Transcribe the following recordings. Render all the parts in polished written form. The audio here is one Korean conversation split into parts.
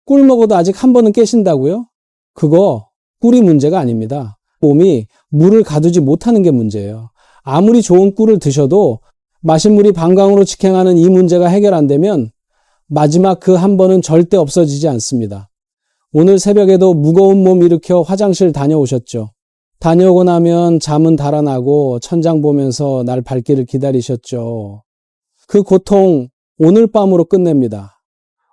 꿀 먹어도 아직 한 번은 깨신다고요? 그거 꿀이 문제가 아닙니다. 몸이 물을 가두지 못하는 게 문제예요. 아무리 좋은 꿀을 드셔도 마신 물이 방광으로 직행하는 이 문제가 해결 안 되면 마지막 그 한 번은 절대 없어지지 않습니다. 오늘 새벽에도 무거운 몸 일으켜 화장실 다녀오셨죠. 다녀오고 나면 잠은 달아나고 천장 보면서 날 밝기를 기다리셨죠. 그 고통 오늘 밤으로 끝냅니다.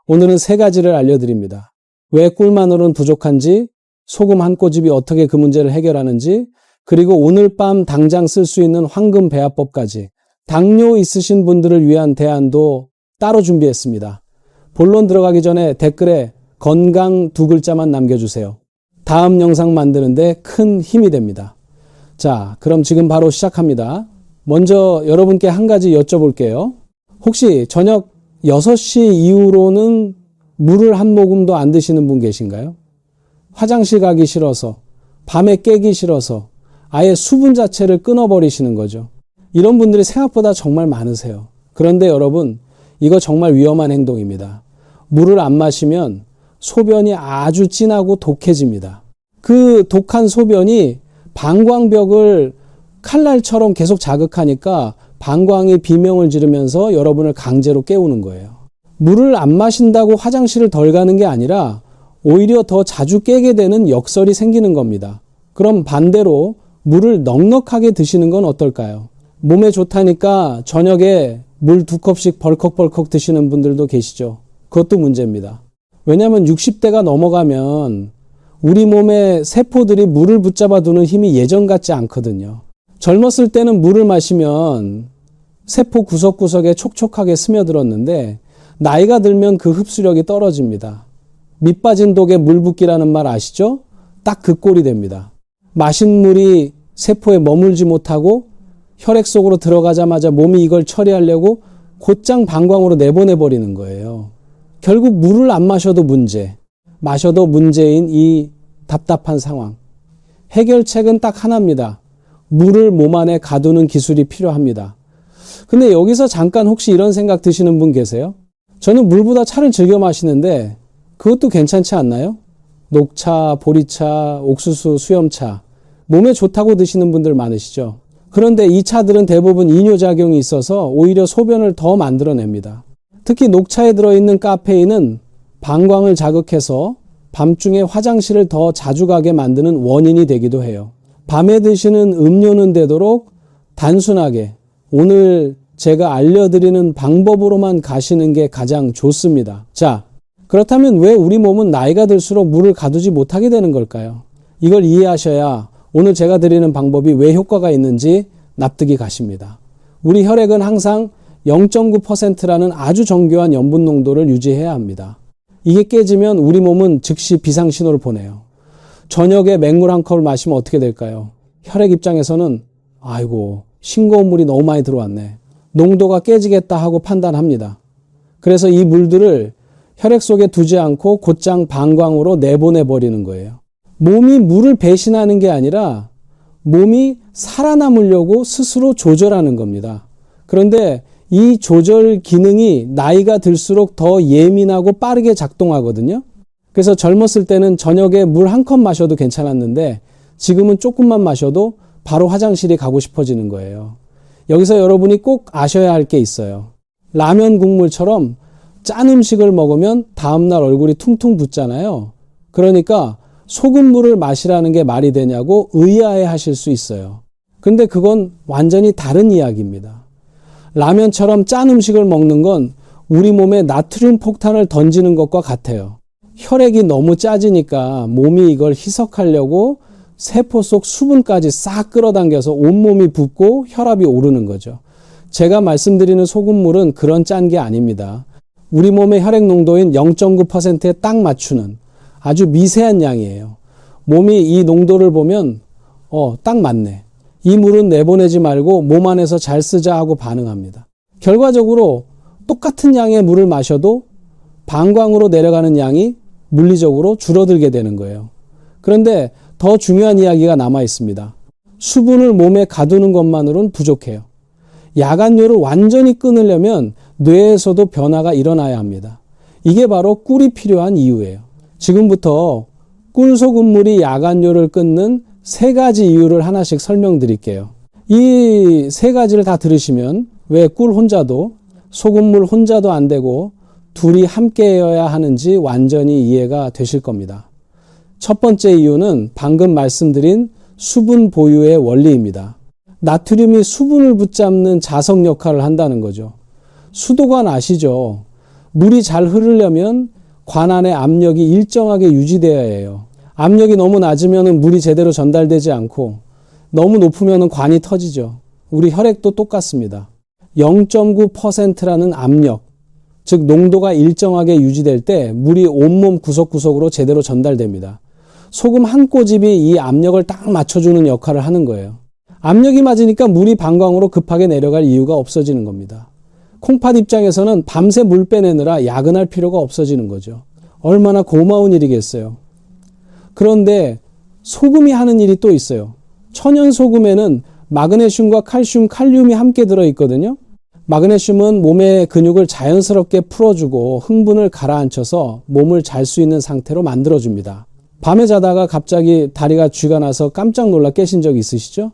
오늘은 3가지를 알려드립니다. 왜 꿀만으로는 부족한지, 소금 한 꼬집이 어떻게 그 문제를 해결하는지, 그리고 오늘 밤 당장 쓸 수 있는 황금 배합법까지 당뇨 있으신 분들을 위한 대안도 따로 준비했습니다. 본론 들어가기 전에 댓글에 건강 2글자만 남겨주세요. 다음 영상 만드는데 큰 힘이 됩니다. 자, 그럼 지금 바로 시작합니다. 먼저 여러분께 한 가지 여쭤볼게요. 혹시 저녁 6시 이후로는 물을 한 모금도 안 드시는 분 계신가요? 화장실 가기 싫어서, 밤에 깨기 싫어서 아예 수분 자체를 끊어버리시는 거죠. 이런 분들이 생각보다 정말 많으세요. 그런데 여러분, 이거 정말 위험한 행동입니다. 물을 안 마시면 소변이 아주 진하고 독해집니다. 그 독한 소변이 방광벽을 칼날처럼 계속 자극하니까 방광이 비명을 지르면서 여러분을 강제로 깨우는 거예요. 물을 안 마신다고 화장실을 덜 가는 게 아니라 오히려 더 자주 깨게 되는 역설이 생기는 겁니다. 그럼 반대로 물을 넉넉하게 드시는 건 어떨까요? 몸에 좋다니까 저녁에 물 2컵씩 벌컥벌컥 드시는 분들도 계시죠. 그것도 문제입니다. 왜냐하면 60대가 넘어가면 우리 몸의 세포들이 물을 붙잡아 두는 힘이 예전 같지 않거든요. 젊었을 때는 물을 마시면 세포 구석구석에 촉촉하게 스며들었는데 나이가 들면 그 흡수력이 떨어집니다. 밑 빠진 독에 물 붓기라는 말 아시죠? 딱 그 꼴이 됩니다. 마신 물이 세포에 머물지 못하고 혈액 속으로 들어가자마자 몸이 이걸 처리하려고 곧장 방광으로 내보내버리는 거예요. 결국 물을 안 마셔도 문제, 마셔도 문제인 이 답답한 상황. 해결책은 딱 하나입니다. 물을 몸 안에 가두는 기술이 필요합니다. 근데 여기서 잠깐 혹시 이런 생각 드시는 분 계세요? 저는 물보다 차를 즐겨 마시는데 그것도 괜찮지 않나요? 녹차, 보리차, 옥수수, 수염차. 몸에 좋다고 드시는 분들 많으시죠? 그런데 이 차들은 대부분 이뇨작용이 있어서 오히려 소변을 더 만들어냅니다. 특히 녹차에 들어있는 카페인은 방광을 자극해서 밤중에 화장실을 더 자주 가게 만드는 원인이 되기도 해요. 밤에 드시는 음료는 되도록 단순하게 오늘 제가 알려드리는 방법으로만 가시는 게 가장 좋습니다. 자, 그렇다면 왜 우리 몸은 나이가 들수록 물을 가두지 못하게 되는 걸까요? 이걸 이해하셔야 오늘 제가 드리는 방법이 왜 효과가 있는지 납득이 가십니다. 우리 혈액은 항상 0.9%라는 아주 정교한 염분 농도를 유지해야 합니다. 이게 깨지면 우리 몸은 즉시 비상신호를 보내요. 저녁에 맹물 한 컵을 마시면 어떻게 될까요? 혈액 입장에서는 아이고 싱거운 물이 너무 많이 들어왔네. 농도가 깨지겠다 하고 판단합니다. 그래서 이 물들을 혈액 속에 두지 않고 곧장 방광으로 내보내버리는 거예요. 몸이 물을 배신하는 게 아니라 몸이 살아남으려고 스스로 조절하는 겁니다. 그런데 이 조절 기능이 나이가 들수록 더 예민하고 빠르게 작동하거든요. 그래서 젊었을 때는 저녁에 물 한 컵 마셔도 괜찮았는데 지금은 조금만 마셔도 바로 화장실이 가고 싶어지는 거예요. 여기서 여러분이 꼭 아셔야 할 게 있어요. 라면 국물처럼 짠 음식을 먹으면 다음날 얼굴이 퉁퉁 붓잖아요. 그러니까 소금물을 마시라는 게 말이 되냐고 의아해 하실 수 있어요. 근데 그건 완전히 다른 이야기입니다. 라면처럼 짠 음식을 먹는 건 우리 몸에 나트륨 폭탄을 던지는 것과 같아요. 혈액이 너무 짜지니까 몸이 이걸 희석하려고 세포 속 수분까지 싹 끌어당겨서 온몸이 붓고 혈압이 오르는 거죠. 제가 말씀드리는 소금물은 그런 짠 게 아닙니다. 우리 몸의 혈액 농도인 0.9%에 딱 맞추는 아주 미세한 양이에요. 몸이 이 농도를 보면 딱 맞네. 이 물은 내보내지 말고 몸 안에서 잘 쓰자 하고 반응합니다. 결과적으로 똑같은 양의 물을 마셔도 방광으로 내려가는 양이 물리적으로 줄어들게 되는 거예요. 그런데 더 중요한 이야기가 남아 있습니다. 수분을 몸에 가두는 것만으로는 부족해요. 야간뇨를 완전히 끊으려면 뇌에서도 변화가 일어나야 합니다. 이게 바로 꿀이 필요한 이유예요. 지금부터 꿀 소금물이 야간뇨를 끊는 3가지 이유를 하나씩 설명드릴게요. 이 3가지를 다 들으시면 왜 꿀 혼자도 소금물 혼자도 안 되고 둘이 함께여야 하는지 완전히 이해가 되실 겁니다. 첫 번째 이유는 방금 말씀드린 수분 보유의 원리입니다. 나트륨이 수분을 붙잡는 자석 역할을 한다는 거죠. 수도관 아시죠? 물이 잘 흐르려면 관 안의 압력이 일정하게 유지되어야 해요. 압력이 너무 낮으면 물이 제대로 전달되지 않고 너무 높으면 관이 터지죠. 우리 혈액도 똑같습니다. 0.9%라는 압력, 즉 농도가 일정하게 유지될 때 물이 온몸 구석구석으로 제대로 전달됩니다. 소금 한 꼬집이 이 압력을 딱 맞춰주는 역할을 하는 거예요. 압력이 맞으니까 물이 방광으로 급하게 내려갈 이유가 없어지는 겁니다. 콩팥 입장에서는 밤새 물 빼내느라 야근할 필요가 없어지는 거죠. 얼마나 고마운 일이겠어요. 그런데 소금이 하는 일이 또 있어요. 천연 소금에는 마그네슘과 칼슘, 칼륨이 함께 들어있거든요. 마그네슘은 몸의 근육을 자연스럽게 풀어주고 흥분을 가라앉혀서 몸을 잘 수 있는 상태로 만들어줍니다. 밤에 자다가 갑자기 다리가 쥐가 나서 깜짝 놀라 깨신 적 있으시죠?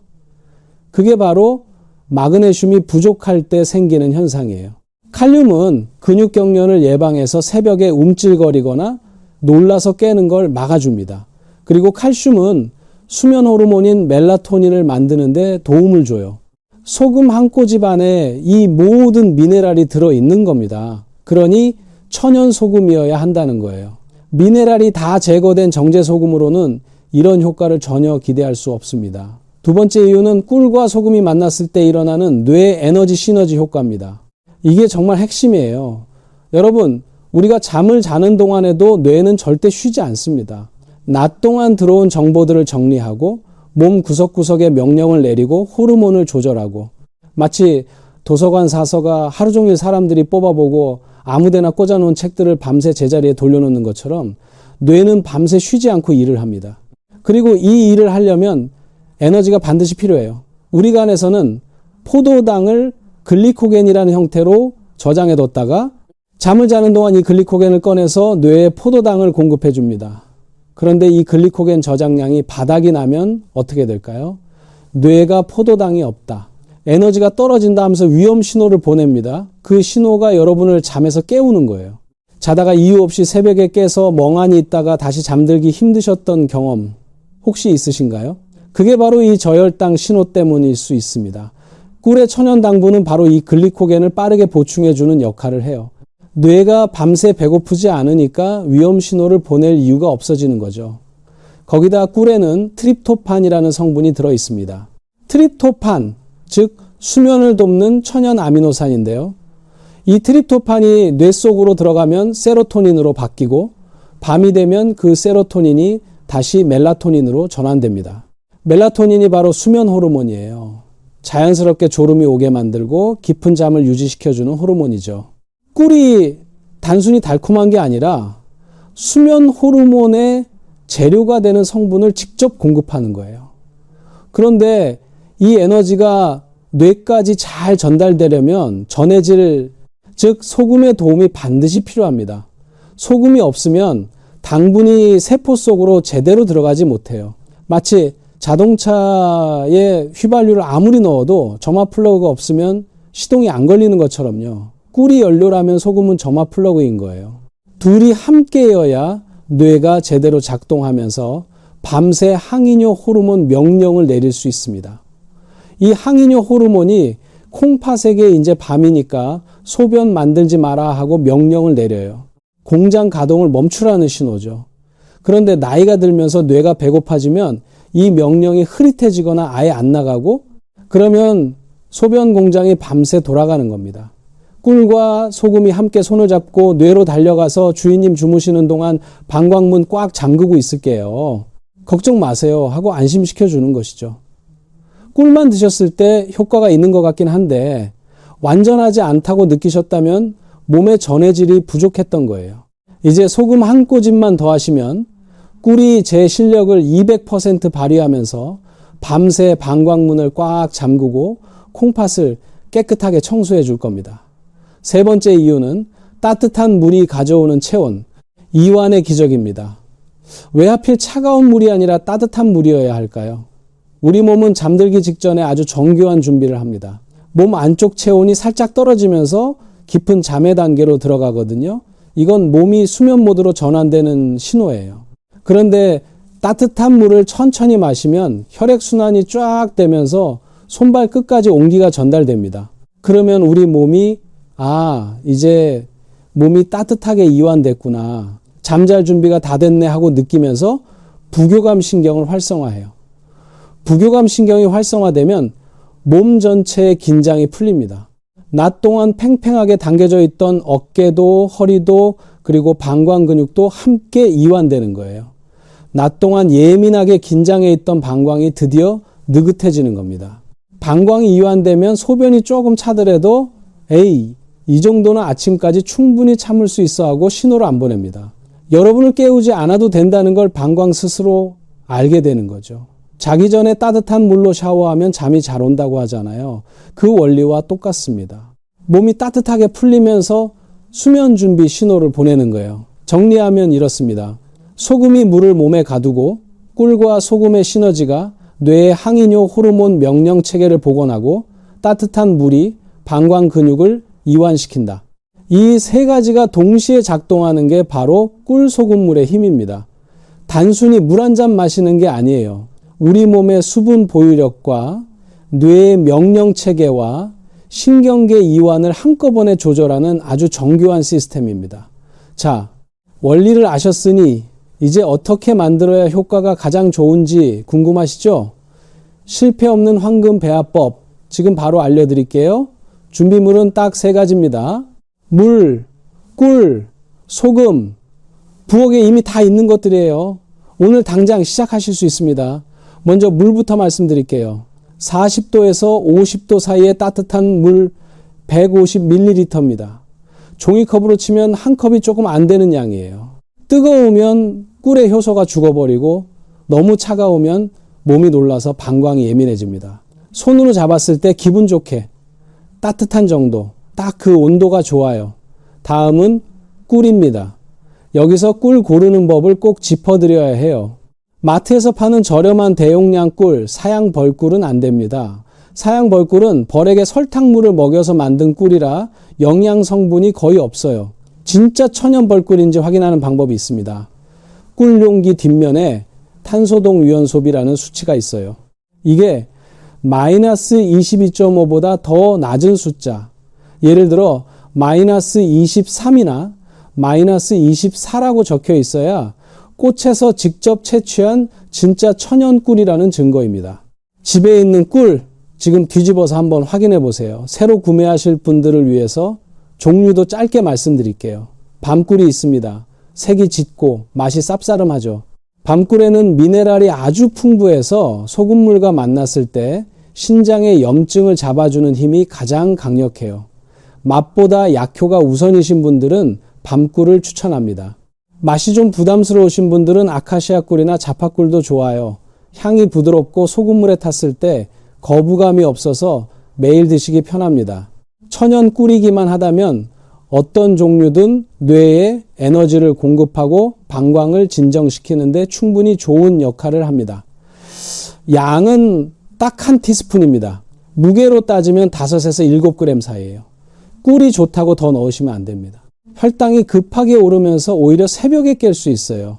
그게 바로 마그네슘이 부족할 때 생기는 현상이에요. 칼륨은 근육 경련을 예방해서 새벽에 움찔거리거나 놀라서 깨는 걸 막아줍니다. 그리고 칼슘은 수면 호르몬인 멜라토닌을 만드는 데 도움을 줘요. 소금 한 꼬집 안에 이 모든 미네랄이 들어있는 겁니다. 그러니 천연 소금이어야 한다는 거예요. 미네랄이 다 제거된 정제 소금으로는 이런 효과를 전혀 기대할 수 없습니다. 두 번째 이유는 꿀과 소금이 만났을 때 일어나는 뇌 에너지 시너지 효과입니다. 이게 정말 핵심이에요. 여러분, 우리가 잠을 자는 동안에도 뇌는 절대 쉬지 않습니다. 낮 동안 들어온 정보들을 정리하고 몸 구석구석에 명령을 내리고 호르몬을 조절하고, 마치 도서관 사서가 하루 종일 사람들이 뽑아보고 아무데나 꽂아놓은 책들을 밤새 제자리에 돌려놓는 것처럼 뇌는 밤새 쉬지 않고 일을 합니다. 그리고 이 일을 하려면 에너지가 반드시 필요해요. 우리 간에서는 포도당을 글리코겐이라는 형태로 저장해뒀다가 잠을 자는 동안 이 글리코겐을 꺼내서 뇌에 포도당을 공급해 줍니다. 그런데 이 글리코겐 저장량이 바닥이 나면 어떻게 될까요? 뇌가 포도당이 없다, 에너지가 떨어진다 하면서 위험 신호를 보냅니다. 그 신호가 여러분을 잠에서 깨우는 거예요. 자다가 이유 없이 새벽에 깨서 멍하니 있다가 다시 잠들기 힘드셨던 경험 혹시 있으신가요? 그게 바로 이 저혈당 신호 때문일 수 있습니다. 꿀의 천연 당분은 바로 이 글리코겐을 빠르게 보충해주는 역할을 해요. 뇌가 밤새 배고프지 않으니까 위험 신호를 보낼 이유가 없어지는 거죠. 거기다 꿀에는 트립토판이라는 성분이 들어있습니다. 트립토판, 즉 수면을 돕는 천연 아미노산인데요. 이 트립토판이 뇌 속으로 들어가면 세로토닌으로 바뀌고 밤이 되면 그 세로토닌이 다시 멜라토닌으로 전환됩니다. 멜라토닌이 바로 수면 호르몬이에요. 자연스럽게 졸음이 오게 만들고 깊은 잠을 유지시켜주는 호르몬이죠. 꿀이 단순히 달콤한 게 아니라 수면 호르몬의 재료가 되는 성분을 직접 공급하는 거예요. 그런데 이 에너지가 뇌까지 잘 전달되려면 전해질, 즉 소금의 도움이 반드시 필요합니다. 소금이 없으면 당분이 세포 속으로 제대로 들어가지 못해요. 마치 자동차에 휘발유를 아무리 넣어도 점화 플러그가 없으면 시동이 안 걸리는 것처럼요. 꿀이 연료라면 소금은 점화 플러그인 거예요. 둘이 함께여야 뇌가 제대로 작동하면서 밤새 항이뇨 호르몬 명령을 내릴 수 있습니다. 이 항이뇨 호르몬이 콩팥에게 이제 밤이니까 소변 만들지 마라 하고 명령을 내려요. 공장 가동을 멈추라는 신호죠. 그런데 나이가 들면서 뇌가 배고파지면 이 명령이 흐릿해지거나 아예 안 나가고, 그러면 소변 공장이 밤새 돌아가는 겁니다. 꿀과 소금이 함께 손을 잡고 뇌로 달려가서 주인님 주무시는 동안 방광문 꽉 잠그고 있을게요. 걱정 마세요 하고 안심시켜 주는 것이죠. 꿀만 드셨을 때 효과가 있는 것 같긴 한데 완전하지 않다고 느끼셨다면 몸의 전해질이 부족했던 거예요. 이제 소금 한 꼬집만 더하시면 꿀이 제 실력을 200% 발휘하면서 밤새 방광문을 꽉 잠그고 콩팥을 깨끗하게 청소해 줄 겁니다. 세 번째 이유는 따뜻한 물이 가져오는 체온, 이완의 기적입니다. 왜 하필 차가운 물이 아니라 따뜻한 물이어야 할까요? 우리 몸은 잠들기 직전에 아주 정교한 준비를 합니다. 몸 안쪽 체온이 살짝 떨어지면서 깊은 잠의 단계로 들어가거든요. 이건 몸이 수면 모드로 전환되는 신호예요. 그런데 따뜻한 물을 천천히 마시면 혈액순환이 쫙 되면서 손발 끝까지 온기가 전달됩니다. 그러면 우리 몸이 이제 몸이 따뜻하게 이완됐구나. 잠잘 준비가 다 됐네 하고 느끼면서 부교감 신경을 활성화해요. 부교감 신경이 활성화되면 몸 전체의 긴장이 풀립니다. 낮 동안 팽팽하게 당겨져 있던 어깨도 허리도 그리고 방광 근육도 함께 이완되는 거예요. 낮 동안 예민하게 긴장해 있던 방광이 드디어 느긋해지는 겁니다. 방광이 이완되면 소변이 조금 차더라도 이 정도는 아침까지 충분히 참을 수 있어 하고 신호를 안 보냅니다. 여러분을 깨우지 않아도 된다는 걸 방광 스스로 알게 되는 거죠. 자기 전에 따뜻한 물로 샤워하면 잠이 잘 온다고 하잖아요. 그 원리와 똑같습니다. 몸이 따뜻하게 풀리면서 수면 준비 신호를 보내는 거예요. 정리하면 이렇습니다. 소금이 물을 몸에 가두고 꿀과 소금의 시너지가 뇌의 항이뇨 호르몬 명령 체계를 복원하고 따뜻한 물이 방광 근육을 이완시킨다. 이 세 가지가 동시에 작동하는 게 바로 꿀소금물의 힘입니다. 단순히 물 한 잔 마시는 게 아니에요. 우리 몸의 수분 보유력과 뇌의 명령 체계와 신경계 이완을 한꺼번에 조절하는 아주 정교한 시스템입니다. 자, 원리를 아셨으니 이제 어떻게 만들어야 효과가 가장 좋은지 궁금하시죠? 실패 없는 황금 배합법 지금 바로 알려드릴게요. 준비물은 딱 세 가지입니다. 물, 꿀, 소금, 부엌에 이미 다 있는 것들이에요. 오늘 당장 시작하실 수 있습니다. 먼저 물부터 말씀드릴게요. 40도에서 50도 사이의 따뜻한 물 150ml입니다. 종이컵으로 치면 한 컵이 조금 안 되는 양이에요. 뜨거우면 꿀의 효소가 죽어버리고 너무 차가우면 몸이 놀라서 방광이 예민해집니다. 손으로 잡았을 때 기분 좋게 따뜻한 정도, 딱 그 온도가 좋아요. 다음은 꿀입니다. 여기서 꿀 고르는 법을 꼭 짚어드려야 해요. 마트에서 파는 저렴한 대용량 꿀, 사양 벌꿀은 안 됩니다. 사양 벌꿀은 벌에게 설탕물을 먹여서 만든 꿀이라 영양 성분이 거의 없어요. 진짜 천연 벌꿀인지 확인하는 방법이 있습니다. 꿀 용기 뒷면에 탄소동 위원소비라는 수치가 있어요. 이게 마이너스 22.5보다 더 낮은 숫자, 예를 들어 마이너스 23이나 마이너스 24라고 적혀 있어야 꽃에서 직접 채취한 진짜 천연 꿀이라는 증거입니다. 집에 있는 꿀 지금 뒤집어서 한번 확인해 보세요. 새로 구매하실 분들을 위해서 종류도 짧게 말씀드릴게요. 밤꿀이 있습니다. 색이 짙고 맛이 쌉싸름하죠. 밤꿀에는 미네랄이 아주 풍부해서 소금물과 만났을 때 신장의 염증을 잡아주는 힘이 가장 강력해요. 맛보다 약효가 우선이신 분들은 밤꿀을 추천합니다. 맛이 좀 부담스러우신 분들은 아카시아 꿀이나 자파꿀도 좋아요. 향이 부드럽고 소금물에 탔을 때 거부감이 없어서 매일 드시기 편합니다. 천연 꿀이기만 하다면 어떤 종류든 뇌에 에너지를 공급하고 방광을 진정시키는데 충분히 좋은 역할을 합니다. 양은 딱 한 티스푼입니다. 무게로 따지면 5에서 7g 사이예요. 꿀이 좋다고 더 넣으시면 안 됩니다. 혈당이 급하게 오르면서 오히려 새벽에 깰 수 있어요.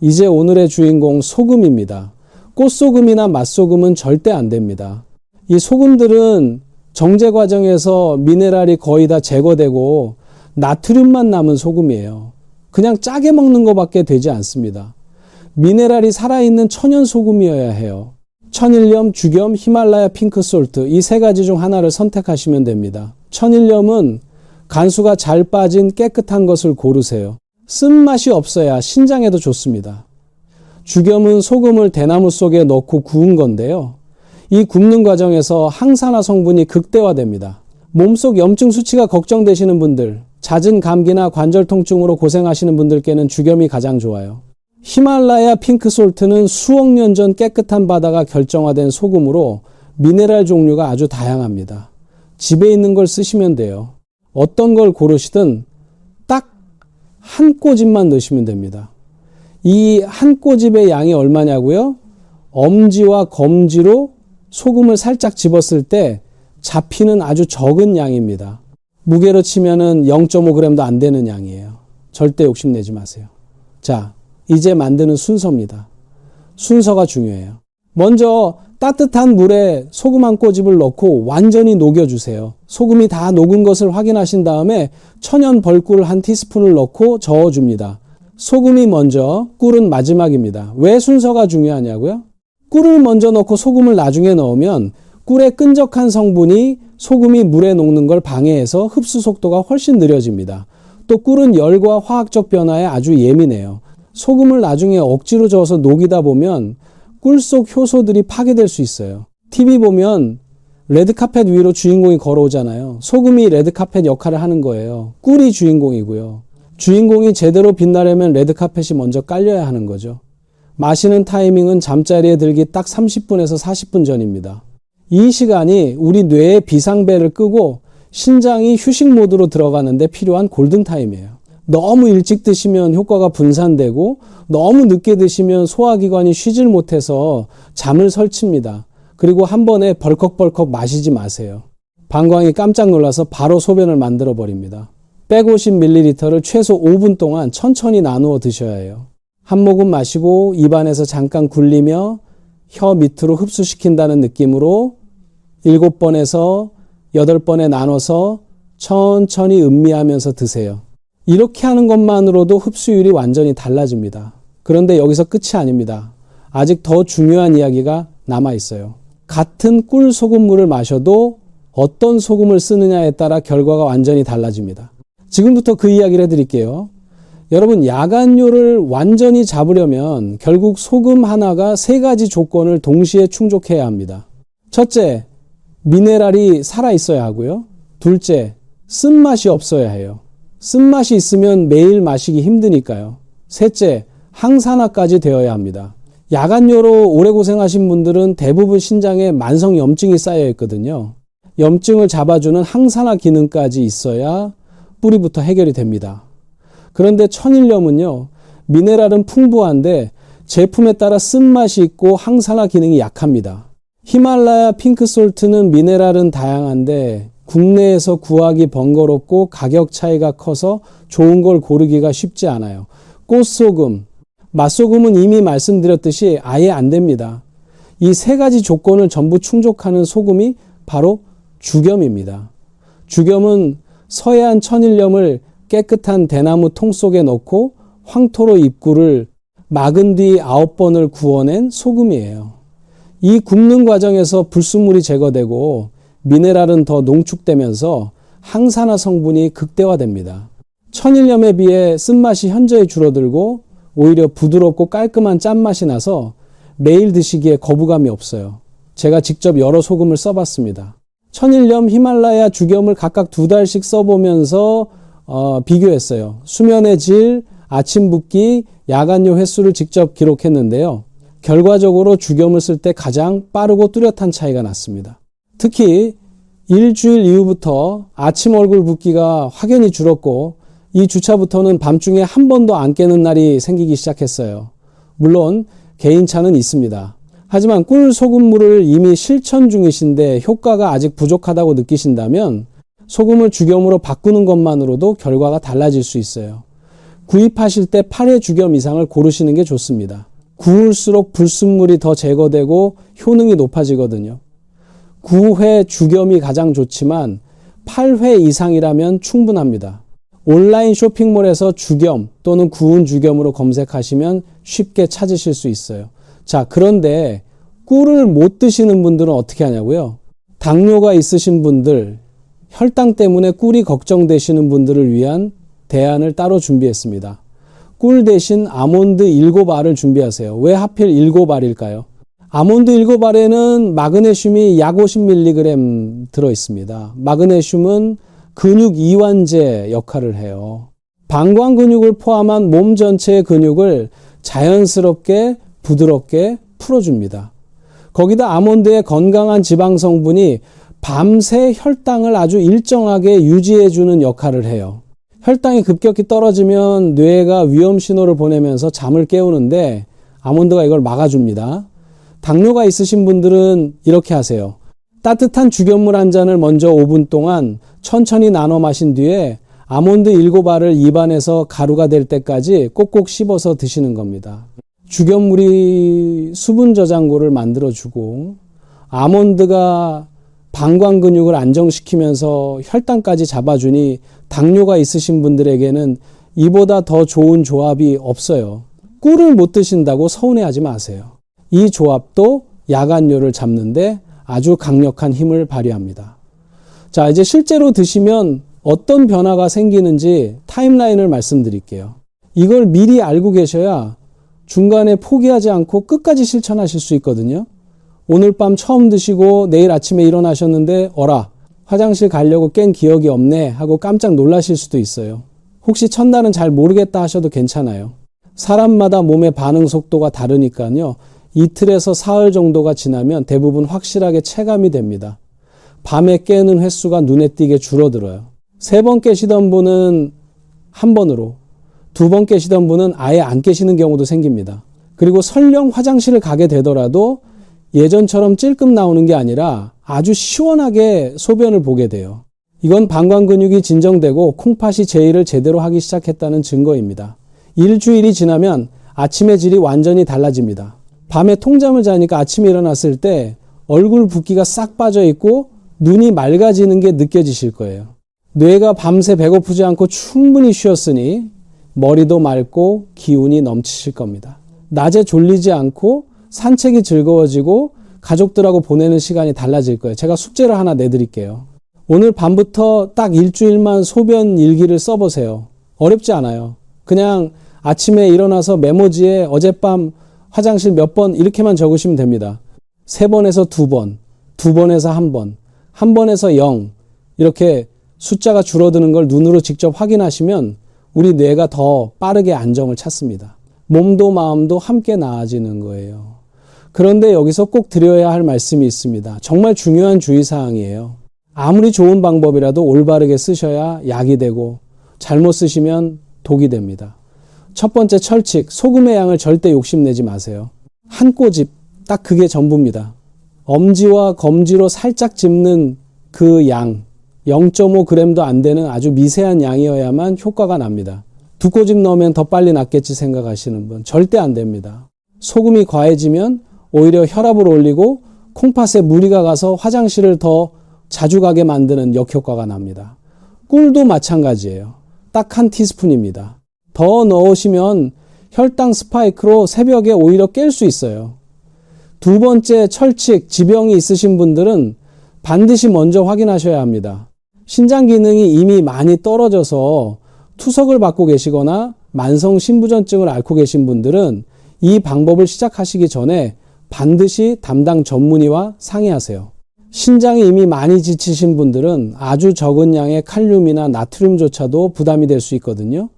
이제 오늘의 주인공 소금입니다. 꽃소금이나 맛소금은 절대 안 됩니다. 이 소금들은 정제 과정에서 미네랄이 거의 다 제거되고 나트륨만 남은 소금이에요. 그냥 짜게 먹는 것밖에 되지 않습니다. 미네랄이 살아있는 천연 소금이어야 해요. 천일염, 죽염, 히말라야 핑크솔트 이 세 가지 중 하나를 선택하시면 됩니다. 천일염은 간수가 잘 빠진 깨끗한 것을 고르세요. 쓴맛이 없어야 신장에도 좋습니다. 죽염은 소금을 대나무 속에 넣고 구운 건데요. 이 굽는 과정에서 항산화 성분이 극대화됩니다. 몸속 염증 수치가 걱정되시는 분들, 잦은 감기나 관절 통증으로 고생하시는 분들께는 죽염이 가장 좋아요. 히말라야 핑크솔트는 수억 년 전 깨끗한 바다가 결정화된 소금으로 미네랄 종류가 아주 다양합니다. 집에 있는 걸 쓰시면 돼요. 어떤 걸 고르시든 한 꼬집만 넣으시면 됩니다. 이 한 꼬집의 양이 얼마냐고요? 엄지와 검지로 소금을 살짝 집었을 때 잡히는 아주 적은 양입니다. 무게로 치면은 0.5g도 안 되는 양이에요. 절대 욕심내지 마세요. 자, 이제 만드는 순서입니다. 순서가 중요해요. 먼저 따뜻한 물에 소금 한 꼬집을 넣고 완전히 녹여주세요. 소금이 다 녹은 것을 확인하신 다음에 천연 벌꿀 한 티스푼을 넣고 저어줍니다. 소금이 먼저, 꿀은 마지막입니다. 왜 순서가 중요하냐고요? 꿀을 먼저 넣고 소금을 나중에 넣으면 꿀의 끈적한 성분이 소금이 물에 녹는 걸 방해해서 흡수 속도가 훨씬 느려집니다. 또 꿀은 열과 화학적 변화에 아주 예민해요. 소금을 나중에 억지로 저어서 녹이다 보면 꿀 속 효소들이 파괴될 수 있어요. TV 보면 레드카펫 위로 주인공이 걸어오잖아요. 소금이 레드카펫 역할을 하는 거예요. 꿀이 주인공이고요. 주인공이 제대로 빛나려면 레드카펫이 먼저 깔려야 하는 거죠. 마시는 타이밍은 잠자리에 들기 딱 30분에서 40분 전입니다. 이 시간이 우리 뇌의 비상벨을 끄고 신장이 휴식 모드로 들어가는데 필요한 골든타임이에요. 너무 일찍 드시면 효과가 분산되고 너무 늦게 드시면 소화기관이 쉬질 못해서 잠을 설칩니다. 그리고 한 번에 벌컥벌컥 마시지 마세요. 방광이 깜짝 놀라서 바로 소변을 만들어 버립니다. 150ml를 최소 5분 동안 천천히 나누어 드셔야 해요. 한 모금 마시고 입안에서 잠깐 굴리며 혀 밑으로 흡수시킨다는 느낌으로 7번에서 8번에 나눠서 천천히 음미하면서 드세요. 이렇게 하는 것만으로도 흡수율이 완전히 달라집니다. 그런데 여기서 끝이 아닙니다. 아직 더 중요한 이야기가 남아있어요. 같은 꿀 소금물을 마셔도 어떤 소금을 쓰느냐에 따라 결과가 완전히 달라집니다. 지금부터 그 이야기를 해드릴게요. 여러분, 야간뇨를 완전히 잡으려면 결국 소금 하나가 3가지 조건을 동시에 충족해야 합니다. 첫째, 미네랄이 살아있어야 하고요. 둘째, 쓴맛이 없어야 해요. 쓴맛이 있으면 매일 마시기 힘드니까요. 셋째, 항산화까지 되어야 합니다. 야간뇨로 오래 고생하신 분들은 대부분 신장에 만성 염증이 쌓여 있거든요. 염증을 잡아주는 항산화 기능까지 있어야 뿌리부터 해결이 됩니다. 그런데 천일염은요, 미네랄은 풍부한데 제품에 따라 쓴맛이 있고 항산화 기능이 약합니다. 히말라야 핑크솔트는 미네랄은 다양한데 국내에서 구하기 번거롭고 가격 차이가 커서 좋은 걸 고르기가 쉽지 않아요. 꽃소금, 맛소금은 이미 말씀드렸듯이 아예 안 됩니다. 이 3가지 조건을 전부 충족하는 소금이 바로 죽염입니다. 죽염은 서해안 천일염을 깨끗한 대나무 통 속에 넣고 황토로 입구를 막은 뒤 9번을 구워낸 소금이에요. 이 굽는 과정에서 불순물이 제거되고 미네랄은 더 농축되면서 항산화 성분이 극대화됩니다. 천일염에 비해 쓴맛이 현저히 줄어들고 오히려 부드럽고 깔끔한 짠맛이 나서 매일 드시기에 거부감이 없어요. 제가 직접 여러 소금을 써봤습니다. 천일염, 히말라야, 죽염을 각각 2달씩 써보면서 비교했어요. 수면의 질, 아침 붓기, 야간뇨 횟수를 직접 기록했는데요. 결과적으로 죽염을 쓸 때 가장 빠르고 뚜렷한 차이가 났습니다. 특히 일주일 이후부터 아침 얼굴 붓기가 확연히 줄었고 이 주차부터는 밤중에 한 번도 안 깨는 날이 생기기 시작했어요. 물론 개인차는 있습니다. 하지만 꿀 소금물을 이미 실천 중이신데 효과가 아직 부족하다고 느끼신다면 소금을 죽염으로 바꾸는 것만으로도 결과가 달라질 수 있어요. 구입하실 때 8회 죽염 이상을 고르시는 게 좋습니다. 구울수록 불순물이 더 제거되고 효능이 높아지거든요. 9회 죽염이 가장 좋지만 8회 이상이라면 충분합니다. 온라인 쇼핑몰에서 죽염 또는 구운 죽염으로 검색하시면 쉽게 찾으실 수 있어요. 자, 그런데 꿀을 못 드시는 분들은 어떻게 하냐고요? 당뇨가 있으신 분들, 혈당 때문에 꿀이 걱정되시는 분들을 위한 대안을 따로 준비했습니다. 꿀 대신 아몬드 7알을 준비하세요. 왜 하필 7알일까요? 아몬드 7알에는 마그네슘이 약 50mg 들어있습니다. 마그네슘은 근육 이완제 역할을 해요. 방광 근육을 포함한 몸 전체의 근육을 자연스럽게 부드럽게 풀어줍니다. 거기다 아몬드의 건강한 지방 성분이 밤새 혈당을 아주 일정하게 유지해주는 역할을 해요. 혈당이 급격히 떨어지면 뇌가 위험 신호를 보내면서 잠을 깨우는데 아몬드가 이걸 막아줍니다. 당뇨가 있으신 분들은 이렇게 하세요. 따뜻한 죽연물 한 잔을 먼저 5분 동안 천천히 나눠 마신 뒤에 아몬드 7알을 입안에서 가루가 될 때까지 꼭꼭 씹어서 드시는 겁니다. 죽연물이 수분 저장고를 만들어주고 아몬드가 방광 근육을 안정시키면서 혈당까지 잡아주니 당뇨가 있으신 분들에게는 이보다 더 좋은 조합이 없어요. 꿀을 못 드신다고 서운해하지 마세요. 이 조합도 야간뇨를 잡는데 아주 강력한 힘을 발휘합니다. 자, 이제 실제로 드시면 어떤 변화가 생기는지 타임라인을 말씀드릴게요. 이걸 미리 알고 계셔야 중간에 포기하지 않고 끝까지 실천하실 수 있거든요. 오늘 밤 처음 드시고 내일 아침에 일어나셨는데 어라, 화장실 가려고 깬 기억이 없네 하고 깜짝 놀라실 수도 있어요. 혹시 첫날은 잘 모르겠다 하셔도 괜찮아요. 사람마다 몸의 반응 속도가 다르니까요. 이틀에서 사흘 정도가 지나면 대부분 확실하게 체감이 됩니다. 밤에 깨는 횟수가 눈에 띄게 줄어들어요. 3번 깨시던 분은 한 번으로, 2번 깨시던 분은 아예 안 깨시는 경우도 생깁니다. 그리고 설령 화장실을 가게 되더라도 예전처럼 찔끔 나오는 게 아니라 아주 시원하게 소변을 보게 돼요. 이건 방광 근육이 진정되고 콩팥이 제의를 제대로 하기 시작했다는 증거입니다. 일주일이 지나면 아침의 질이 완전히 달라집니다. 밤에 통잠을 자니까 아침에 일어났을 때 얼굴 붓기가 싹 빠져 있고 눈이 맑아지는 게 느껴지실 거예요. 뇌가 밤새 배고프지 않고 충분히 쉬었으니 머리도 맑고 기운이 넘치실 겁니다. 낮에 졸리지 않고 산책이 즐거워지고 가족들하고 보내는 시간이 달라질 거예요. 제가 숙제를 하나 내드릴게요. 오늘 밤부터 딱 일주일만 소변 일기를 써보세요. 어렵지 않아요. 그냥 아침에 일어나서 메모지에 어젯밤 화장실 몇 번 이렇게만 적으시면 됩니다. 3번에서 2번, 2번에서 1번, 1번에서 0 이렇게 숫자가 줄어드는 걸 눈으로 직접 확인하시면 우리 뇌가 더 빠르게 안정을 찾습니다. 몸도 마음도 함께 나아지는 거예요. 그런데 여기서 꼭 드려야 할 말씀이 있습니다. 정말 중요한 주의사항이에요. 아무리 좋은 방법이라도 올바르게 쓰셔야 약이 되고 잘못 쓰시면 독이 됩니다. 첫 번째 철칙, 소금의 양을 절대 욕심내지 마세요. 한 꼬집, 딱 그게 전부입니다. 엄지와 검지로 살짝 짚는 그 양, 0.5g도 안 되는 아주 미세한 양이어야만 효과가 납니다. 2꼬집 넣으면 더 빨리 낫겠지 생각하시는 분 절대 안 됩니다. 소금이 과해지면 오히려 혈압을 올리고 콩팥에 무리가 가서 화장실을 더 자주 가게 만드는 역효과가 납니다. 꿀도 마찬가지예요. 딱 1티스푼입니다. 더 넣으시면 혈당 스파이크로 새벽에 오히려 깰 수 있어요. 2번째 철칙, 지병이 있으신 분들은 반드시 먼저 확인하셔야 합니다. 신장 기능이 이미 많이 떨어져서 투석을 받고 계시거나 만성 신부전증을 앓고 계신 분들은 이 방법을 시작하시기 전에 반드시 담당 전문의와 상의하세요. 신장이 이미 많이 지치신 분들은 아주 적은 양의 칼륨이나 나트륨조차도 부담이 될 수 있거든요.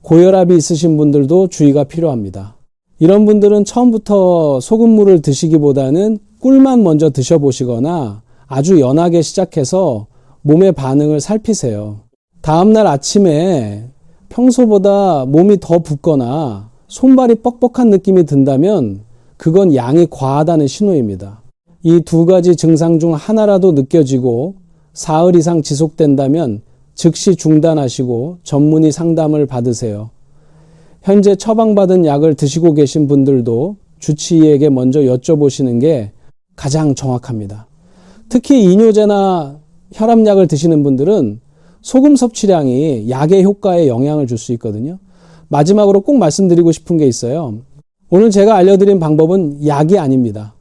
고혈압이 있으신 분들도 주의가 필요합니다. 이런 분들은 처음부터 소금물을 드시기보다는 꿀만 먼저 드셔보시거나 아주 연하게 시작해서 몸의 반응을 살피세요. 다음날 아침에 평소보다 몸이 더 붓거나 손발이 뻑뻑한 느낌이 든다면 그건 양이 과하다는 신호입니다. 이 2가지 증상 중 하나라도 느껴지고 사흘 이상 지속된다면 즉시 중단하시고 전문의 상담을 받으세요. 현재 처방받은 약을 드시고 계신 분들도 주치의에게 먼저 여쭤보시는 게 가장 정확합니다. 특히 이뇨제나 혈압약을 드시는 분들은 소금 섭취량이 약의 효과에 영향을 줄 수 있거든요. 마지막으로 꼭 말씀드리고 싶은 게 있어요. 오늘 제가 알려드린 방법은 약이 아닙니다.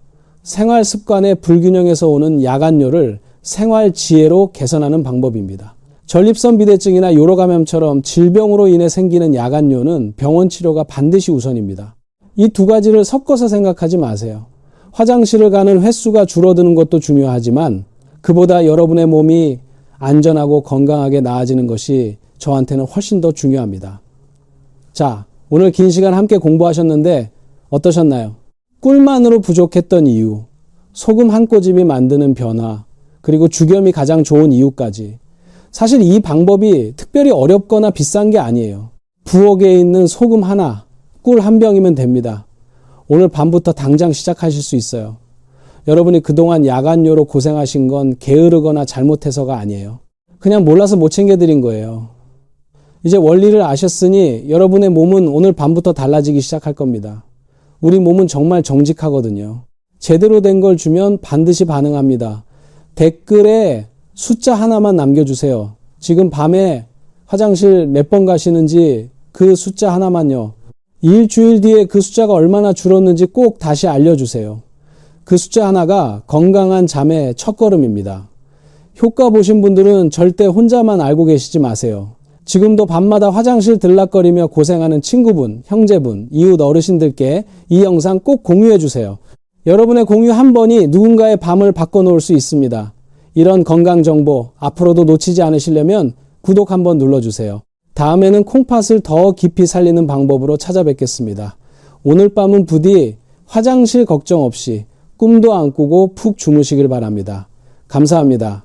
생활 습관의 불균형에서 오는 야간뇨를 생활 지혜로 개선하는 방법입니다. 전립선 비대증이나 요로 감염처럼 질병으로 인해 생기는 야간뇨는 병원 치료가 반드시 우선입니다. 이 2가지를 섞어서 생각하지 마세요. 화장실을 가는 횟수가 줄어드는 것도 중요하지만 그보다 여러분의 몸이 안전하고 건강하게 나아지는 것이 저한테는 훨씬 더 중요합니다. 자, 오늘 긴 시간 함께 공부하셨는데 어떠셨나요? 꿀만으로 부족했던 이유, 소금 한 꼬집이 만드는 변화, 그리고 죽염이 가장 좋은 이유까지 사실 이 방법이 특별히 어렵거나 비싼 게 아니에요. 부엌에 있는 소금 하나, 꿀 한 병이면 됩니다. 오늘 밤부터 당장 시작하실 수 있어요. 여러분이 그동안 야간요로 고생하신 건 게으르거나 잘못해서가 아니에요. 그냥 몰라서 못 챙겨드린 거예요. 이제 원리를 아셨으니 여러분의 몸은 오늘 밤부터 달라지기 시작할 겁니다. 우리 몸은 정말 정직하거든요. 제대로 된 걸 주면 반드시 반응합니다. 댓글에 숫자 하나만 남겨주세요. 지금 밤에 화장실 몇 번 가시는지 그 숫자 하나만요. 일주일 뒤에 그 숫자가 얼마나 줄었는지 꼭 다시 알려주세요. 그 숫자 하나가 건강한 잠의 첫걸음입니다. 효과 보신 분들은 절대 혼자만 알고 계시지 마세요. 지금도 밤마다 화장실 들락거리며 고생하는 친구분, 형제분, 이웃 어르신들께 이 영상 꼭 공유해 주세요. 여러분의 공유 한 번이 누군가의 밤을 바꿔놓을 수 있습니다. 이런 건강 정보 앞으로도 놓치지 않으시려면 구독 한번 눌러주세요. 다음에는 콩팥을 더 깊이 살리는 방법으로 찾아뵙겠습니다. 오늘 밤은 부디 화장실 걱정 없이 꿈도 안 꾸고 푹 주무시길 바랍니다. 감사합니다.